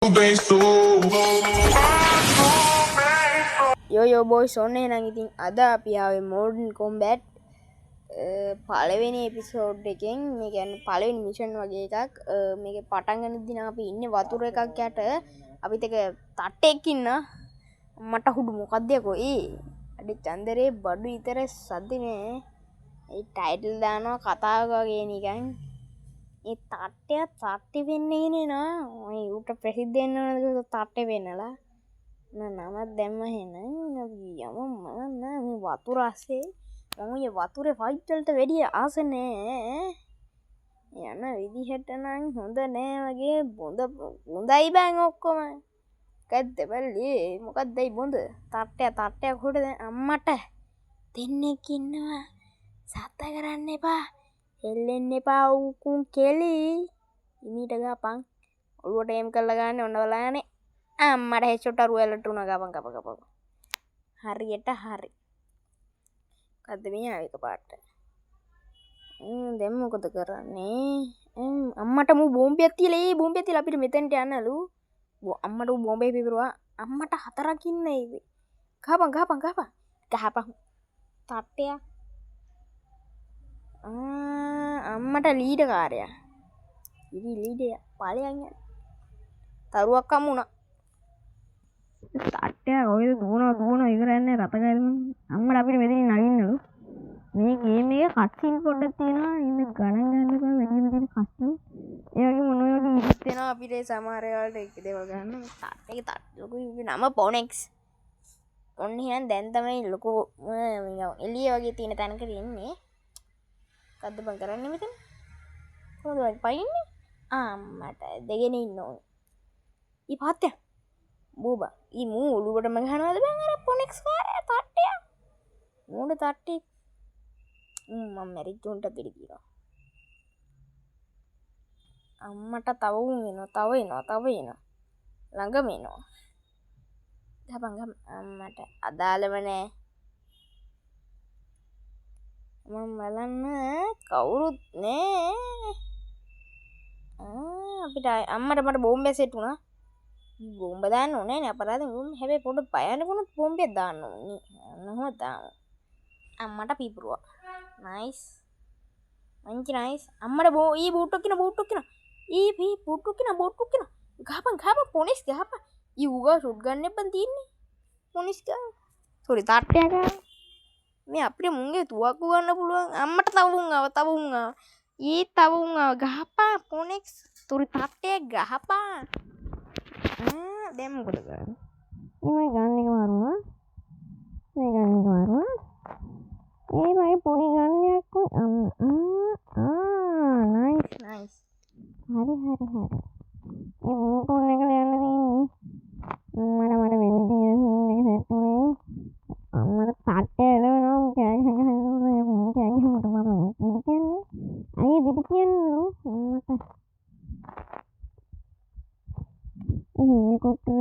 යෝ බොයිස් ඔන්නේ නම් ඉතින් අද අපි ආවේ Modern Combat පළවෙනි එපිසෝඩ් එකෙන්. මේ කියන්නේ පළවෙනි මිෂන් වගේ එකක්. මේකේ පටන් ගන්නදී නම් අපි ඉන්නේ වතුර එකක් යට. අපිත් එක තට්ටෙක් ඉන්න. මට හුඩු මොකක්ද යකෝ අඩි චන්දරේ බඩු විතර සද්දනේ. ඒ ටයිටල් දානවා කතාවක වගේ නිකන්. ඒ තට්ටේ වෙන්නේ නා. ඔය උට ප්‍රසිද්ධ වෙන්න ඕනද තට්ටේ වෙන්නලා. නමත් දැම්ම හෙන යම මන්න මේ වතුර අස්සේ මම ඒ වතුරේ ෆයිට් වලට වැඩිය ආස නෑ. යන විදිහට නම් හොඳ නෑ වගේ බොඳයි බෑන් ඔක්කොම. මොකද්ද බල්ලි මොකද්දයි බොඳ තට්ටයක් හොට අම්මට දෙන්නෙක් ඉන්නවා. සත්ත කරන්න එපා හෙල්ලෙන්න එපා උකුන් කෙලි ඉමීට ගාපන් ඔළුවට එම් කරලා ගන්න ඔන්න බලන්නේ. අම්මට හෙච්චොට රුවලට උන ගපන් කප හරියට හරි කද්ද මේ ආවික පාට දැන් මොකද කරන්නේ. අම්මට මු බෝම්බයක් තියලා ඒ බෝම්බයක් තියලා අපිට මෙතෙන්ට යන්නලු. අම්මට බෝම්බේ පිපිරුවා. අම්මට හතරක් ඉන්නේ ඉවේ. ගහපන් තට්ටය. අම්මට ලීඩ කාර්යය ඉවි ලීඩය ඵලයන් යන තරුවක් හම්බුණා. තට්ටය ඔය දුවන ඉවරන්නේ රත ගෑරුම්. අම්මට අපිට මෙතනින් නගින්නලු. මේ ගේම් එකේ කට්සින් පොඩ්ඩක් තියෙනවා. ඉන්න ගණන් ගන්නකෝ මෙන්න මෙතන කට්සින්. ඒ වගේ මොන වගේ ඉස්සෙත් වෙනවා අපිට සමහර ඒවාට එක දේවල් ගන්න. තට්ටේ ලොකු නම පොනෙක්ස්. ඔන්න එහෙනම් දැන් තමයි ලොකු එළිය වගේ තියෙන තැනක ඉන්නේ. කද්ද බං කරන්නේ මෙතන? කොහොමද පයින්නේ? අම්මට දෙගෙන ඉන්න ඕනේ. පහත්තය බෝබා මූ ඔලුවටම ගහනවද බං අර පොනෙක්ස් කාරය තට්ටය මූඩ තට්ටේ. මම මැරිච්ච උන්ට පිළි කියනවා. අම්මට තව උන් එනවා ළඟම එනවා. ගහපන් අම්මට අදාළව නෑ. මම බලන්න කවුරුත් නෑ. අපිට අම්මට මට බෝම්බයක් සෙට් වුණා. බෝම්බ දාන්න ඕනේ නේ අපරාධෙන්. හැබැයි පොඩ බයනකුණත් බෝම්බයක් දාන්න ඕනේ. නෝම දාමු. අම්මට පිපුරුවා. නයිස්. මංචි නයිස්. අම්මට බූට්ටක් කින. බූට්ටක් කින. ගහපන් පොනිස් ගහපන්. උගා ෂොට් ගන්න එපන් තියන්නේ. පොනිස් ගා. සෝරි තාට්ටයක් ගා. මේ අපිට මුංගේ තුවක්කු ගන්න පුළුවන්. අම්මට තව උන් ආව. ගහපන් පොනික්ස්. සෝරි තාට්ටයක් ගහපන්. දැන් මොකද කරන්නේ? මේ ගන්න එක මාරුවා. ඒ මගේ පොඩි ගන්නයක් කොයි නයිස්. හරි. ඒ මොකෝල් එක යන්න තියෙන්නේ. මට වෙන්නේ තියෙන්නේ සෙට් උනේ. අම්මට තට්ටය එලවෙනවා කෑ ගහනවා මම කියන්නේ. අයියේ පිට කියන්නේ අම්මට. හෙලිකොප්ටර්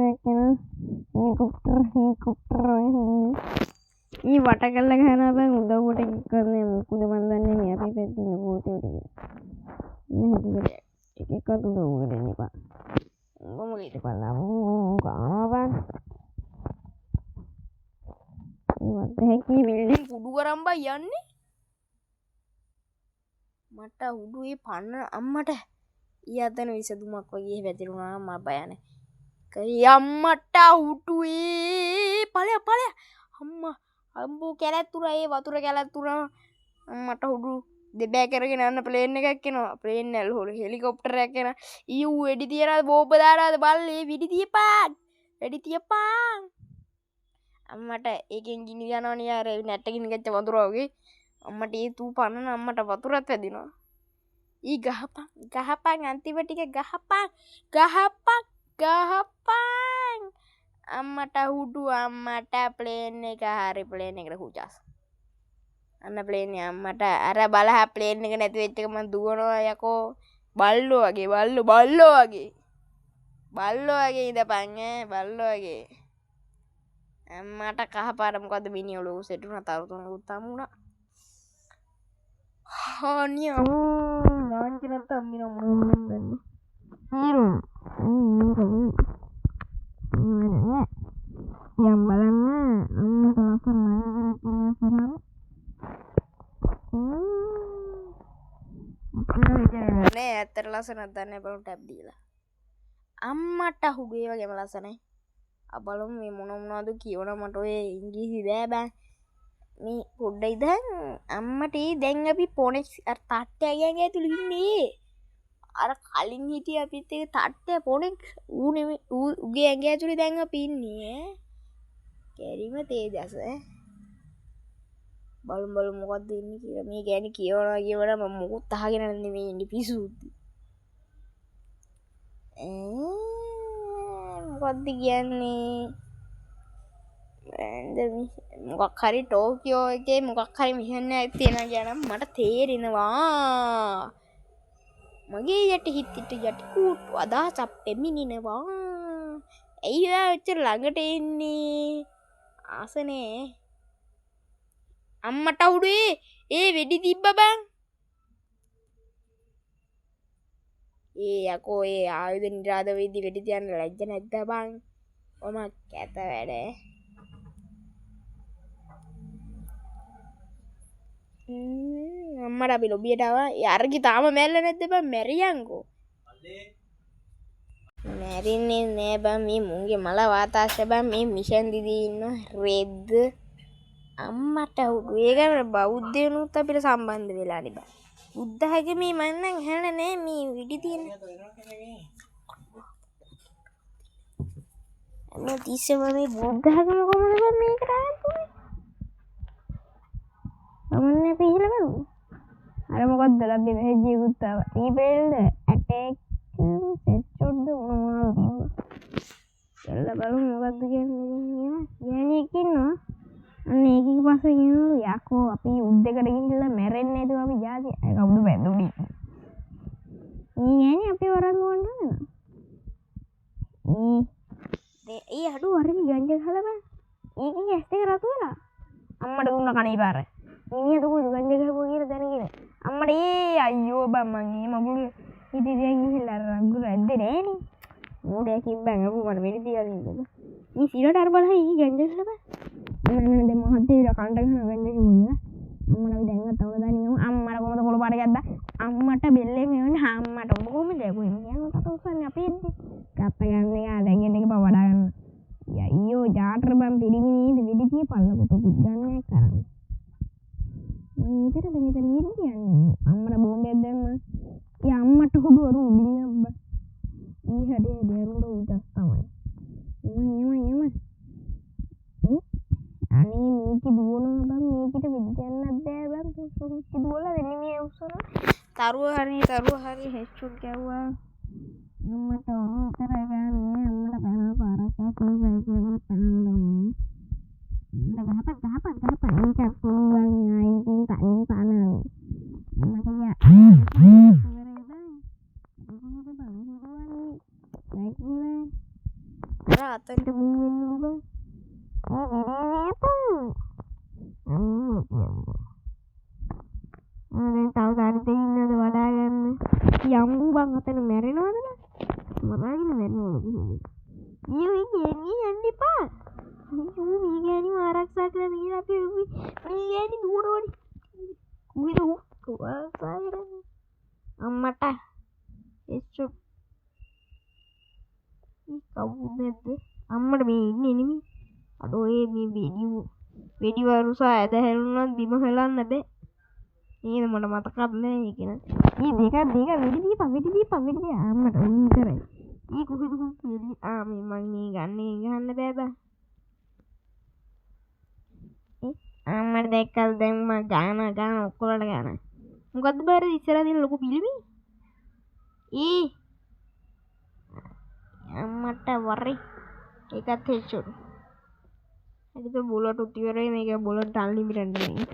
ඊ වට කරලා ගහනවා බං උදව්වට කරන්නේ මොකද මන් දන්නේ මේ අපි පැත්තේ පොතේ ටික එකක් උදව් කරන්න එපා. මොකද ඉතපල්ලා ගානවබන් ඒවත් හැකි බිල්ඩින් කුඩු කරන් බා යන්නේ. මට උඩුවේ පන්න අම්මට ඊයතන විසදුමක් වගේ වැතිරුණා. මම බයනේ. අම්මට උටුවේ ඵලය අම්මා අම්බෝ කැලැත්තුරා ඒ වතුර කැලැත්තුරා. අම්මට උඩු දෙබෑ කරගෙන යන්න ප්ලේන් එකක් එනවා. ප්ලේන් නෑ හොර හෙලිකොප්ටරයක් එනවා. ඌ එඩි තියනවාද බෝම්බ දානවාද බල්ලේ විඩි තියපන්. අම්මට ඒකෙන් ගිනි යනවනේ අර නැට්ට ගිනි ගච්ච වතුර වගේ. අම්මට ඒ තූ පන්නන අම්මට වතුරත් වැදිනවා. ගහපන් අන්තිම ටික ගහපන් අම්මට හුඩු. අම්මට ප්ලේන් එක හරි ප්ලේන් එකට හුචස්. අන්න ප්ලේන් එක අම්මට අර බලහ ප්ලේන් එක නැති වෙච්ච එක මම දුවනවා යකෝ. බල්ලෝ වගේ ඉඳපන් බල්ලෝ වගේ. අම්මට කහපාට මොකද මිනිහ ඔලුව සෙට් වුණා. තරුතුන උත්තම වුණා. හානිය මාංචි නැත්තම් මින මොනවා yang balangnya telepon නේ ඇත්තට ලස්සනක් දන්නේ බලමු ටැබ් දීලා අම්මට හුගේ වගේම ලස්සනයි අපලම මේ මොන මොනවද කියවන මට ඔය ඉංග්‍රීසි බෑ බෑ මේ පොඩ්ඩයි දැන් අම්මට දැන් අපි පොනෙක්ස් අර තට්ටය ගෑන් ඇතුළේ ඉන්නේ අර කලින් හිටිය අපිත් එක තට්ටය පොනෙක්ස් උගේ ඇඟ ඇතුළේ දැන් අපි ඉන්නේ කැරිම තේජස බලමු මොකක්ද ඉන්නේ කියලා මේ ගෑණි කියවනවා මම මොකුත් අහගෙන නෙමෙයි ඉන්නේ පිසුද්දි මොකක්ද කියන්නේ මොකක් හරි ටෝකියෝ එකේ මොකක් හරි මිෂන් එකක් තියෙනවා කියනම් මට තේරෙනවා මගේ යටි කූට්ටු අදහසක් පෙමිනිනවා ඇයි ඔයා ඔච්චර ළඟට එන්නේ ආසනේ අම්මට උඩේ ඒ වෙඩි තිබ්බ බං ඒ යකෝ ඒ ආයුධ නිරාද වෙද්දි වෙඩි තියන්න ලැජ්ජ නැද්ද බං ඔම කැත වැඩ අම්මට අපි ලොබියට ආවා ඒ අරකි තාම මැරෙලා නැද්ද බං මැරියන්කෝ මැරින්නේ නෑ බං මේ මුන්ගේ මල වාතාශ්‍ය බං මේ මිෂන් දිදී ඉන්න රෙද්ද අම්මට ඒක බෞද්ධයනුත් අපිට සම්බන්ධ වෙලා නේ බං බුද්ධහගේ මේ මන්නම් හැල නෑ මේ විඩි තියෙන මේ තිස්සම මේ බුද්ධහගම කොහොමද බං මේක රාත්තුනේ අමන්නේ පිහල බලමු අර මොකක්ද ලැබෙ මෙහෙජි උත්තාව රීබෙල්ද ඇටැක් සෙට්ටොඩ්ද මොනවද එල්ල බලමු මොකක්ද කියන්නේ යන්නේ ඉන්නවා අන්න ඒකේ පස්සේ කියනවා යකෝ අපි උද්දේකට ගිහිල්ලා මැරෙන්නේ නැතුව අපි ජාති කවුද බැඳුනේ ඊ යන්නේ අපි වරන් ගොන්න ඒ අඩු වරේ ගංජ ගහලා බං ඒකේ ඇස් දෙක රතු වෙලා අම්මට දුන්න කණේ පාර ඊයේ දුක ගංජ ගහපුවා කියලා දැනගෙන අම්මට ඒ අයියෝ බං මං මේ මගුල් ඉතින් දැන් ගිහිල්ලා රංගු රැද්දේ නෑනේ මොඩේ කිම්බන් අපු මට වෙඩි තියලා ඉන්නද ඊ සිරට අර බලහන් ඊ ගංජ ගහලා බං දැන් මහත්තයා කණ්ඩ ගහන ගංජ කිව්වා අම්මලා අපි දැන් ගත්තා උන දානියම අම්මලා කොහමද කොළ පාට ගැද්දා අම්මට බෙල්ලේ මෙවන්නේ අම්මට ඔබ කොහමද යකෝ කියන්නේ කට උස්සන්නේ අපි එන්නේ කප්ප ගන්න එක දැන් එන්න එක බව වඩා ගන්න යයියෝ ජාටර බම් පිළිමි නේද වෙඩි තිය පල්ලකොට පිටගන්නේ කරන්නේ මම ඊතරද මෙතන වෙඩි කියන්නේ අම්මලා බෝම්බයක් දැම්මා ඊ අම්මට හොදුවරු උඩින් අබ්බා ඊ හැදේ දරුණු උදස් තමයි එම අනේ මේක දුවනවා බං මේකට වෙඩි කියන්නත් බෑ බං මේක දුවලා වෙන්නේ මේ උසන තරුව හරි හෙච්චුත් ගැව්වා අම්මට උතරයි ගන්නේ අම්මලා බෑන පාරක් කොහොමද කියලා පනන්නවා ගහපන් මේක පුළුවන් ආයින් තනි පනන අම්මට යා අතන්ට මුන්නේ බං තව ඉන්නද වඩා ගන්න යම්බු බං අතන මැරෙනවද මරාගෙන මැරෙනවද ඊයේ ගේන්නේ යන්න එපා මේ ගෑණි ආරක්ෂා කරන්න කියලා අපි මේ ගෑණි දුවනවනේ කුවිද අම්මට එච්චු කවුද නැද්ද අම්මට මේ ඉන්නේ නෙමෙයි අඩෝ ඒ මේ වෙඩි වරුසා ඇද හැරුණත් බිම හෙලන්න බෑ නේද මට මතකත් නෑ ඒක නේ මේ දෙක වෙඩි දීපන් අම්මට උන්තරයි ඊ කොහෙද කොහෙද මේ මං මේ ගන්න බෑ බා අම්මට දැක්කල් දැන් මම ගාන ඔක්කොලට ගාන මොකද්ද බාර ඉස්සරහ තියෙන ලොකු පිළිමි අම්මට වරේ ඒකත් හෙච්චුරු අද බුලට් උතිවරේ මේක බුලට් අන්ලිමිටඩ් නේ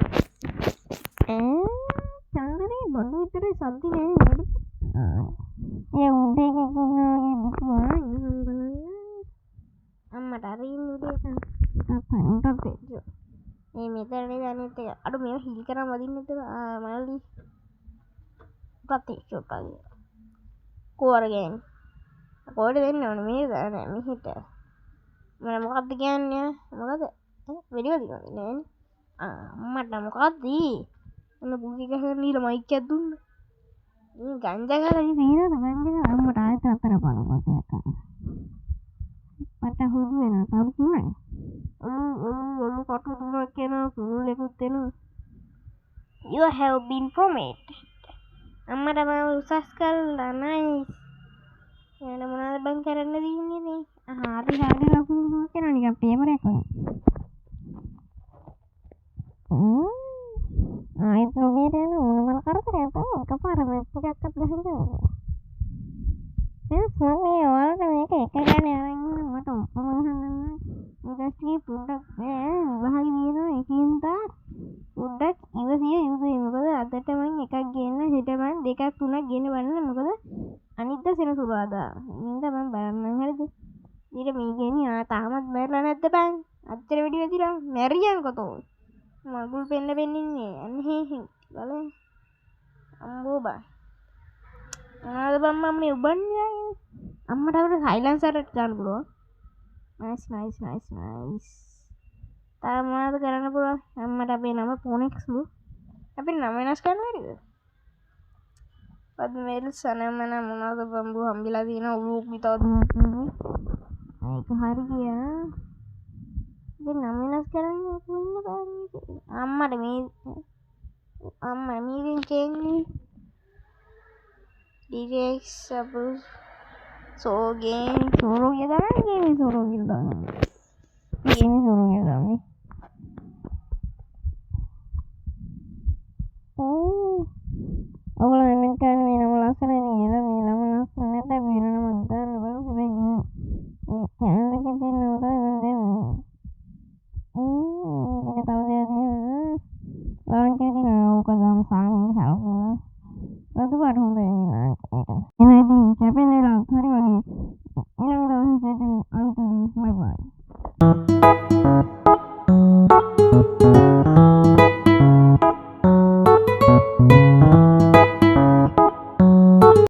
චන්දනේ බඩු විතරේ සල්ලි නෑ ඒ උඩේ අම්මට අර ඉන්න උදේ තාපන්ට පෙජ්ජෝ මේ මෙතනනේ දැනෙත් එක අඩු මේව හිල් කරන් වදින්න එතන මල්ලි පතේ චොට්ටයි කෝර ගෑන් කෝඩ දෙන්න ඕන මේ දන මිහිට මන මොකක්ද කියන්නේ මොකද වැඩිවදින නෑන මට මොකක්දී ඔන්න පුගික නීල මයික ඇත්දුන්න ගංජකල පීර ගංජක අම්මට ආයත අතර පලපතයක පට හුදු වෙන තරුතුනයි ඔලු කොට දුරක් කියන පුරුලෙකුත්තෙන you have been promoted අම්මට ම උසස් කරලා නයිස් එන මොනාද බං කරන්න දීන්නේ හරි හරි ලකුණු කෙනා නිකන් පේපරයක් වගේ ආයෙත් ඔබේට යන මොනවල් කරදරයක් තමයි එකපාර මැච් එකක් ගහන්න ඕනේ දැන් සෝමේ ඔයාලට මේක එක ගානේ අරන් ඉන්න මට ඔක්කොම ගහන්න ඉඳස්ටි පොඩ්ඩක් විභාගෙ දිනන එකින්ද පොඩ්ඩක් ඉවසිය යුතුයි මොකද අදට මම එකක් ගේන්න හෙට මම දෙකක් තුනක් ගෙන බලන්න මොකද අනිද්දා සෙනසුරාදා ඉඳ මම බලන්න හරිද ඊට මේ ගෙනි තාමත් මැරලා නැද්ද බං අච්චර වෙඩි වැදිලා මැරියන් කොතෝ මගුල් පෙන්න පෙන්නින්නේ අන්නේ බලන්න අම්බෝ බා මොනවද බං මම මේ උබන්නේ අම්මට අපිට සයිලන්සර් එකක් ගන්න පුළුවන් නයිස් තාම මොනවද කරන්න පුළුවන් අම්මට අපේ නම ෆෝනෙක්ස්ලු අපේ නම වෙනස් කරන්න බැරිද පද්මේල් සනමන මොනවද බම්බු හම්බිලා තියෙන උලුක් විතර ඒක හරි ගියා ඉතින් නම වෙනස් කරන්න ඉන්න බෑ අම්මට මේ අම්මා මීරින් කියන්නේ ඩිරෙක්ට් සබල් සෝගේ සෝරෝගේ දාන්නේ සෝරෝගේ දාන්නේ සෝරෝගේ දාන්නේ ඔගොල්ලෝ මෙන්න කන මේ නම ලස්සන නේද මේ නම ලස්සන නැත්නම් වෙන නමක් දාන්න බලමු හැබැයි මේ channel එකේ තියෙන නම තමයි මම දෙන්නේ ඒක තව දෙයක් ලාංකික